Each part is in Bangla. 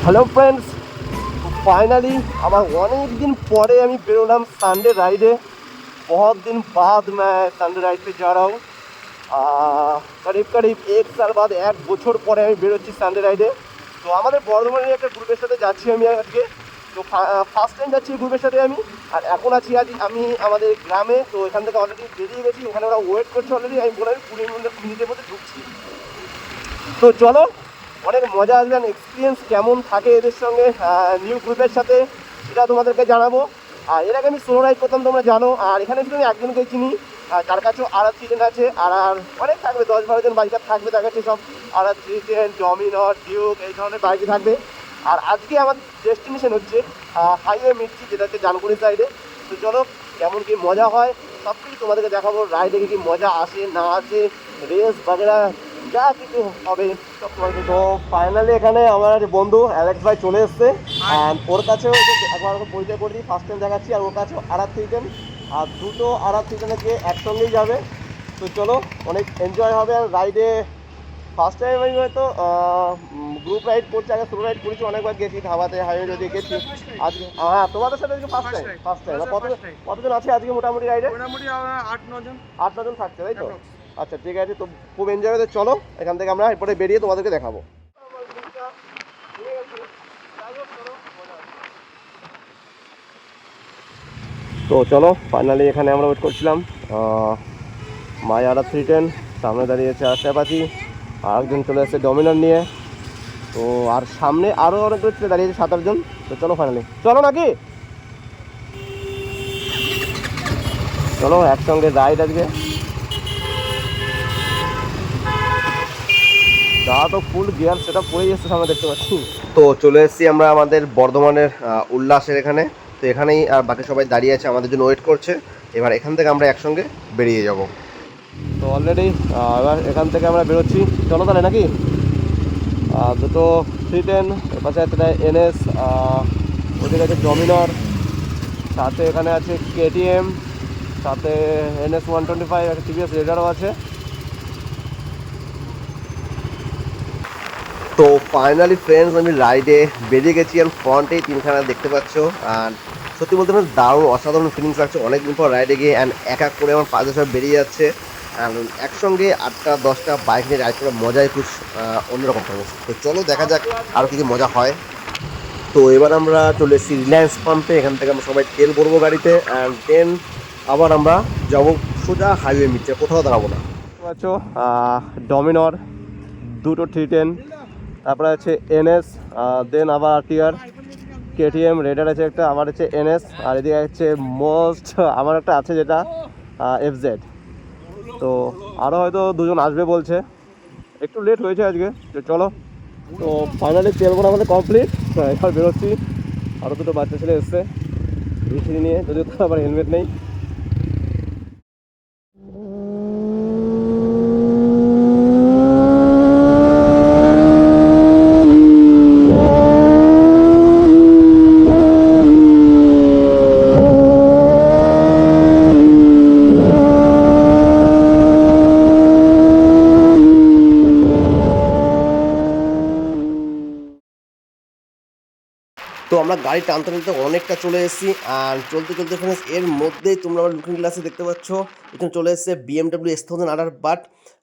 হ্যালো ফ্রেন্ডস, फाइनली আমার অনেক দিন পরে আমি বেরোলাম সানডে রাইডে। बहुत दिन बाद मैं সানডে রাইড पे जा रहा हूँ। करीब करीब एक साल बाद এক বছর পরে আমি বেরোচ্ছি সানডে রাইডে। তো আমাদের বর্ধমানের একটা গ্রুপের সাথে যাচ্ছি আমি আজকে। তো ফার্স্ট টাইম যাচ্ছি গ্রুপের সাথে আমি। আর এখন আছি আমি আমাদের গ্রামে। তো এখান থেকে অলরেডি বেরিয়ে গেছি, ওখানে ওরা ওয়েট করছে অলরেডি। আমি বলে 20 মিনিটের মধ্যে ঢুকছি। তো চলো, অনেক মজা আসবে। এক্সপিরিয়েন্স কেমন থাকে এদের সঙ্গে নিউ গ্রুপের সাথে সেটা তোমাদেরকে জানাবো। আর এর আগে আমি সোলো রাইড করতাম, তোমরা জানো। আর এখানে শুধু আমি একজনকে চিনি, তার কাছেও আর থ্রি টেন আছে। আর অনেক থাকবে, 10-12 জন বাইকার থাকবে তার কাছে। সব আর থ্রি টেন, ডমিনর, ডিউক এই ধরনের বাইকই থাকবে। আর আজকে আমার ডেস্টিনেশন হচ্ছে হাইওয়ে মির্চি, যেটা হচ্ছে জানকুনি সাইডে। তো চলো, কেমন কি মজা হয় সব কিছু তোমাদেরকে দেখাবো। রাইডে কি মজা আসে না আসে, রেস বাগেরা যা কিছু হবে সব তোমাদেরকে। তো ফাইনালি এখানে আমার বন্ধু অ্যালেক্স ভাই চলে এসছে। অ্যান্ড ওর কাছেও একবার পরিচয় করে দিই, ফার্স্ট টাইম দেখাচ্ছি। আর ওর কাছেও আর থ্রি টেন, আর দুটো আর থ্রি টেনে গিয়ে একসঙ্গেই যাবে। তো চলো, অনেক এনজয় হবে। আর রাইডে ফার্স্ট টাইম আমি হয়তো গ্রুপ রাইড করছি, আগে সোলো রাইড করেছি, অনেকবার গেছি ধাবাতে, হাইওয়ে যদি গেছি। আজকে হ্যাঁ, তোমাদের সাথে আজকে ফার্স্ট টাইম। কতজন আছে আজকে মোটামুটি রাইডে? মোটামুটি 8-9 জন থাকছে, তাই তো? আচ্ছা ঠিক আছে, তো খুব এনজয় হবে। চলো, এখান থেকে আমরা এরপরে বেরিয়ে তোমাদেরকে দেখাবো। তো চলো, ফাইনালি এখানে আমরা ওয়েট করছিলাম। মাই আর থ্রি টেন, সামনে দাঁড়িয়েছে আর অ্যাপাচি, আর একজন চলে এসেছে ডমিনার নিয়ে। তো আর সামনে আরও অনেকগুলো ছেলে দাঁড়িয়েছে, 7-8 জন। তো চলো ফাইনালি, চলো নাকি, চলো একসঙ্গে রাইড আজকে। যা তো ফুল গিয়ার সেটা পড়ে যাচ্ছে সামনে, দেখতে পাচ্ছি। তো চলে এসেছি আমরা আমাদের বর্ধমানের উল্লাসের এখানে। তো এখানেই আর বাকি সবাই দাঁড়িয়ে আছে, আমাদের জন্য ওয়েট করছে। এবার এখান থেকে আমরা একসঙ্গে বেরিয়ে যাব। তো অলরেডি এবার এখান থেকে আমরা বেরোচ্ছি, চলো তাহলে নাকি। দুটো থ্রি টেন, এপাশে আছে এনএস, ওদিকে আছে ডমিনর, সাথে এখানে আছে কেটিএম, সাথে NS 125, একটা টিভিএস রেডারও আছে। তো ফাইনালি ফ্রেন্ডস, আমি রাইডে বেরিয়ে গেছি। আর ফ্রন্টেই তিনখানা দেখতে পাচ্ছ। আর সত্যি বলতে আমার দারুণ অসাধারণ ফিলিংস লাগছে অনেকদিন পর রাইডে গিয়ে। অ্যান্ড এক এক করে আমার পাশে সব বেরিয়ে যাচ্ছে। অ্যান্ড একসঙ্গে 8টা-10টা বাইক নিয়ে রাইড করার মজাই খুব অন্যরকম থাকে। তো চলো দেখা যাক আরও কী কী মজা হয়। তো এবার আমরা চলে এসেছি রিলায়েন্স পাম্পে। এখান থেকে আমরা সবাই তেল ভরবো গাড়িতে। অ্যান্ড দেন আবার আমরা যাবো সোজা হাইওয়ে মিটে, কোথাও দাঁড়াবো না। পাচ্ছ ডমিনর, দুটো থ্রি টেন, তারপরে আছে NS, দেন আবার RTR, KTM রেডার আছে একটা, আবার আছে NS, আর এদিকে হচ্ছে মোস্ট আমার একটা আছে যেটা FZ। তো আরও হয়তো দুজন আসবে বলছে, একটু লেট হয়েছে আজকে। তো চলো, তো ফাইনালি তেল ভরা আমাদের কমপ্লিট। এবার বেরোচ্ছি। আরও দুটো বাচ্চা ছেলে এসছে ভিসি নিয়ে, যদিও তো আবার হেলমেট নেই। তো আমরা গাড়ি টানতে টানতে অনেকটা চলে এসেছি। আর চলতে চলতে ফ্রেন্ডস, এর মধ্যেই তোমরা আমার লুকিং গ্লাসে দেখতে পাচ্ছ এখানে চলে এসেছে BMW S1000 বাট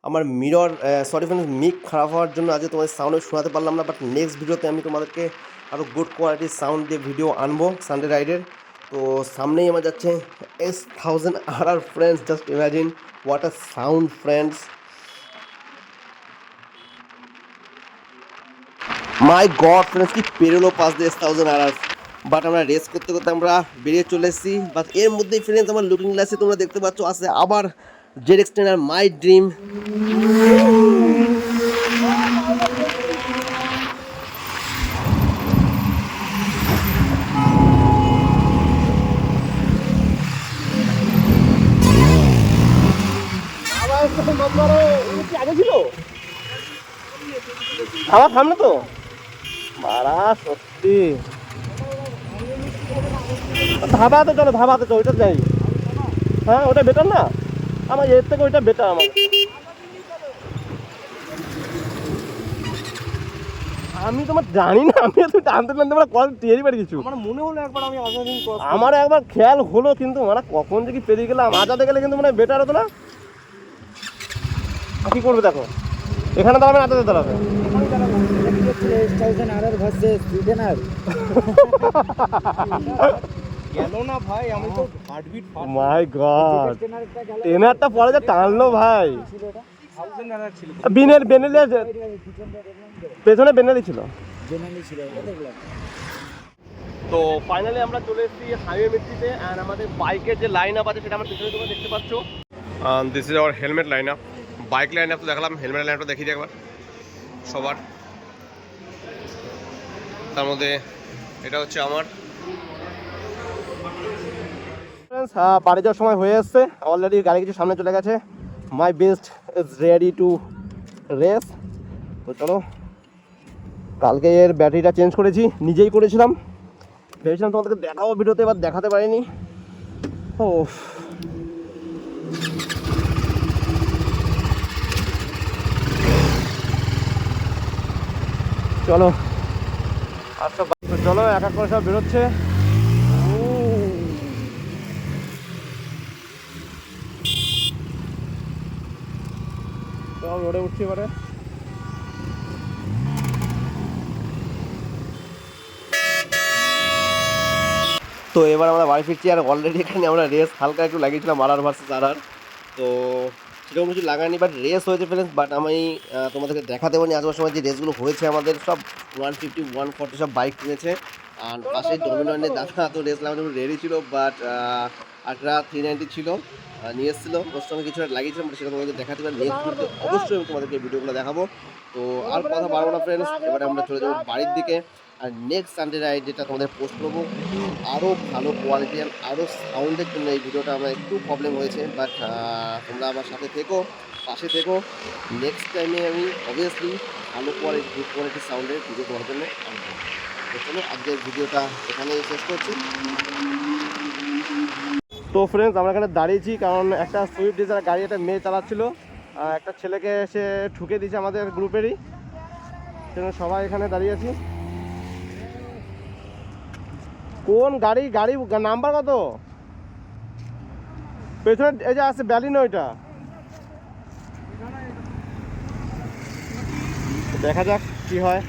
আমার মিরর সরি ফ্রেন্ডস, মিক খারাপ হওয়ার জন্য আজকে তোমাদের সাউন্ডে শোনাতে পারলাম না। বাট নেক্সট ভিডিওতে আমি তোমাদেরকে আরও গুড কোয়ালিটির সাউন্ড দিয়ে ভিডিও আনবো সানডে রাইডের। তো সামনেই আমার যাচ্ছে S1000 friends, just imagine what a sound friends. My god friends, কি পেরোলো পাস দিয়ে S1000। বাট আমরা রেস করতে করতে আমরা বেরিয়ে চলে এসেছি। বাট এর মধ্যেই ফ্রেন্ডস, আমার লুকিং গ্লাসে তোমরা দেখতে পাচ্ছ আছে আবার ZX-10 মাই ড্রিম। আগে ছিল আমার সামনে তো মারা, সত্যি ধাবাতে চলো, ধাবাতে চলো, ওইটা যাই। হ্যাঁ ওটা বেটার না, আমার এর থেকে ওইটা বেটার আমার। আমি তোমার জানি না, আমি তো টানতে টানতে আমরা কল টেরই পারি কিছু। আমার মনে হলো একবার আমি আজাদিন ক্রস আমার একবার খেয়াল হলো, কিন্তু মানে কখন যে কি পেরিয়ে গেলাম, আজাদে গেলে কিন্তু মানে বেটার হতো না। কি করবে দেখো, এখানে দাঁড়াবে, আজাদে দাঁড়াবে। গেল না ভাই, আমি তো হার্টবিট মাই গড, ট্রেনারটা পরে যে টানলো ভাই। ছিল। বেনেলি পেছনে বেনেলি ছিল। তো ফাইনালি আমরা চলে এসেছি হাইওয়ে মিস্ত্রিতে, অ্যান্ড আমাদের বাইকের যে লাইন আপ আছে সেটা আমার পিছনে তোমরা দেখতে পাচ্ছ। This is our helmet line up. Bike line up তো দেখালাম, হেলমেট লাইন আপটা দেখিয়ে দিই একবার সবার। তার মধ্যে এটা হচ্ছে আমার। বাড়ি যাওয়ার সময় হয়ে এসছে, অলরেডি গাড়ি কিছু সামনে চলে গেছে। My best is ready to race. তো চলো, কালকে এর ব্যাটারিটা চেঞ্জ করেছি, নিজেই করেছিলাম। ভেবেছিলাম তোমাদেরকে দেখাবো ভিডিওতে, এবার দেখাতে পারিনি। ও চলো, আর সব চলো এক এক করে সব বেরোচ্ছে। সব রোডে উঠছি এবারে। তো এবার আমরা বাড়ি ফিরছি, আর অলরেডি এখানে আমরা রেস হালকা একটু লাগিয়েছিলাম RR ভার্সেস RR। তো সেরকম কিছু লাগাইনি, বাট রেস হয়েছে ফ্রেন্ডস। বাট আমি তোমাদেরকে দেখাতে পারিনি আজকের সময় যে রেসগুলো হয়েছে। আমাদের সব 150 140 সব বাইক কিনেছে, আর পাশে ডমিননের দাদা তো রেস লাগানোর জন্য রেডি ছিল, বাট আটরা 390 ছিল, নিয়ে এসেছিলো। ওর সঙ্গে কিছু একটা লাগিয়েছিলাম, সেটা তোমাদের দেখাতে পারি নেক্সট ভিডিওতে। অবশ্যই আমি তোমাদেরকে ভিডিওগুলো দেখাবো। তো আর কথা বাড়বো না ফ্রেন্ডস, এবারে আমরা চলে যাবো বাড়ির দিকে। আর নেক্সট সানডে রাইড যেটা তোমাদের পোস্ট করবো, আরও ভালো কোয়ালিটি আর আরও সাউন্ডের জন্য এই ভিডিওটা আমার একটু প্রবলেম হয়েছে, বাট তোমরা আমার সাথে থেকো, পাশে থেকো। নেক্সট টাইমে আমি অবভিয়াসলি ভালো কোয়ালিটি, গুড কোয়ালিটির সাউন্ডের ভিডিও তোমার জন্য আনবো। তো চলো, আজকের ভিডিওটা এখানেই শেষ করছি। তো ফ্রেন্ডস, আমরা এখানে দাঁড়িয়েছি কারণ একটা সুইফট ডিজায়ার গাড়ি একটা মেয়ে চালাচ্ছিল, একটা ছেলেকে এসে ঠুকে দিয়েছে আমাদের গ্রুপেরই, সেজন্য সবাই এখানে দাঁড়িয়ে আছি। কোন গাড়ি, গাড়ি নাম্বার কত? পেছনে এই যে আছে ব্যালিনো, ওইটা দেখা যাক কি হয়।